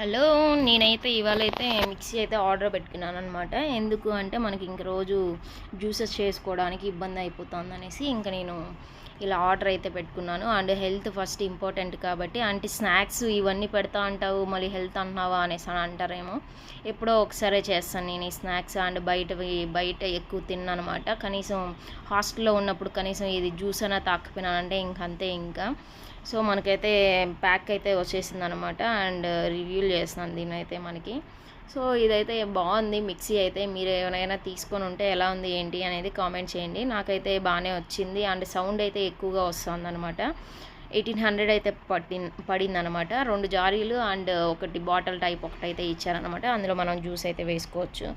Hello, నేనైతే ఇవాళైతే mixie అయితే order పెట్టుకున్నాను అనమాట. ఎందుకు అంటే మనకి ఇంక రోజు జ్యూసెస్ చేసుకోవడానికి ఇబ్బంది అయిపోతుంది అనేసి ఇంకా నేను ఇలా ఆర్డర్ అయితే పెట్టుకున్నాను. అండ్ హెల్త్ ఫస్ట్ ఇంపార్టెంట్ కాబట్టి, అంటే స్నాక్స్ ఇవన్నీ పెడతా అంటావు మళ్ళీ హెల్త్ అంటున్నావా అనేసి అని అంటారేమో. ఎప్పుడో ఒకసారే చేస్తాను నేను ఈ స్నాక్స్. అండ్ బయట ఎక్కువ తిన్నానమాట. కనీసం హాస్టల్లో ఉన్నప్పుడు కనీసం ఇది జ్యూస్ అయినా తాకపోయినానంటే ఇంకంతే ఇంకా. సో మనకైతే ప్యాక్ అయితే వచ్చేసింది అనమాట. అండ్ రివ్యూలు చేస్తున్నాను దీని అయితే మనకి. సో ఇదైతే బాగుంది మిక్సీ అయితే. మీరు ఏమైనా తీసుకొని ఉంటే ఎలా ఉంది ఏంటి అనేది కామెంట్ చేయండి. నాకైతే బాగానే వచ్చింది. అండ్ సౌండ్ అయితే ఎక్కువగా వస్తుంది అనమాట. 1800 అయితే పడింది అనమాట. 2 జారీలు అండ్ ఒకటి బాటిల్ టైప్ ఒకటైతే ఇచ్చారనమాట. అందులో మనం జ్యూస్ అయితే వేసుకోవచ్చు.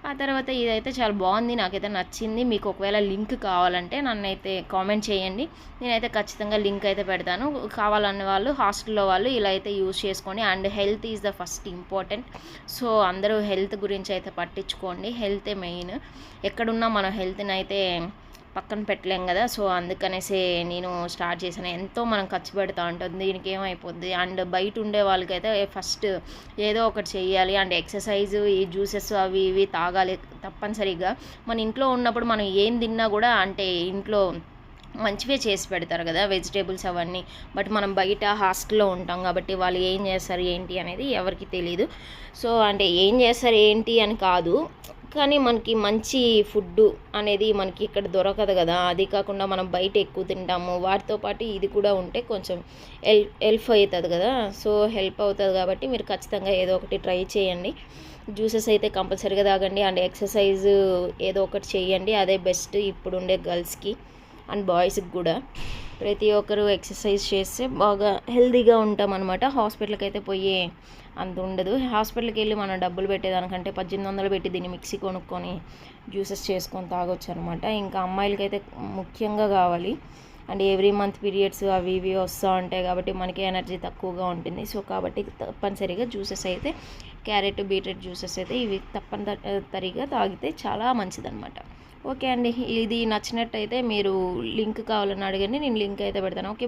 ఆ తర్వాత ఇదైతే చాలా బాగుంది, నాకైతే నచ్చింది. మీకు ఒకవేళ లింక్ కావాలంటే నన్నైతే కామెంట్ చేయండి. నేనైతే ఖచ్చితంగా లింక్ అయితే పెడతాను. కావాలన్న వాళ్ళు హాస్టల్లో వాళ్ళు ఇలా అయితే యూజ్ చేసుకోండి. And health is the first important. So అందరూ హెల్త్ గురించి అయితే పట్టించుకోండి. హెల్తే మెయిన్. ఎక్కడున్నా మనం హెల్త్ని అయితే పక్కన పెట్టలేం కదా. సో అందుకనేసి నేను స్టార్ట్ చేశాను. ఎంతో మనం ఖర్చు పెడతా ఉంటుంది, దీనికి ఏమైపోద్ది. అండ్ బయట ఉండే వాళ్ళకైతే ఫస్ట్ ఏదో ఒకటి చెయ్యాలి. అండ్ ఎక్సర్సైజ్, ఈ జ్యూసెస్ అవి ఇవి తాగాలి తప్పనిసరిగా. మన ఇంట్లో ఉన్నప్పుడు మనం ఏం తిన్నా కూడా అంటే ఇంట్లో మంచివే చేసి పెడతారు కదా, వెజిటేబుల్స్ అవన్నీ. బట్ మనం బయట హాస్టల్లో ఉంటాం కాబట్టి వాళ్ళు ఏం చేస్తారు ఏంటి అనేది ఎవరికి తెలియదు. సో అంటే ఏం చేస్తారు ఏంటి అని కాదు, కానీ మనకి మంచి ఫుడ్డు అనేది మనకి ఇక్కడ దొరకదు కదా. అది కాకుండా మనం బయట ఎక్కువ తింటాము. వాటితో పాటు ఇది కూడా ఉంటే కొంచెం హెల్ప్ అవుతుంది కదా. సో హెల్ప్ అవుతుంది కాబట్టి మీరు ఖచ్చితంగా ఏదో ఒకటి ట్రై చేయండి. జ్యూసెస్ అయితే కంపల్సరీగా తాగండి. అండ్ ఎక్సర్సైజ్ ఏదో ఒకటి చేయండి. అదే బెస్ట్ ఇప్పుడుండే గర్ల్స్కి అండ్ బాయ్స్కి కూడా. ప్రతి ఒక్కరు ఎక్సర్సైజ్ చేస్తే బాగా హెల్తీగా ఉంటాం అనమాట. హాస్పిటల్కి అయితే పోయే అంత ఉండదు. హాస్పిటల్కి వెళ్ళి మనం డబ్బులు పెట్టేదానికంటే 1800 పెట్టి దీన్ని మిక్సీ కొనుక్కొని జ్యూసెస్ చేసుకొని తాగొచ్చు అనమాట. ఇంకా అమ్మాయిలకైతే ముఖ్యంగా కావాలి. అండ్ ఎవ్రీ మంత్ పీరియడ్స్ అవి ఇవి వస్తూ ఉంటాయి కాబట్టి మనకి ఎనర్జీ తక్కువగా ఉంటుంది. సో కాబట్టి తప్పనిసరిగా జ్యూసెస్ అయితే క్యారెట్ బీట్రూట్ జ్యూసెస్ అయితే ఇవి తప్పనిసరిగా తాగితే చాలా మంచిదన్నమాట. ఓకే అండి, ఇది నచ్చినట్టయితే మీరు లింక్ కావాలని అడగండి, నేను లింక్ అయితే పెడతాను. ఓకే.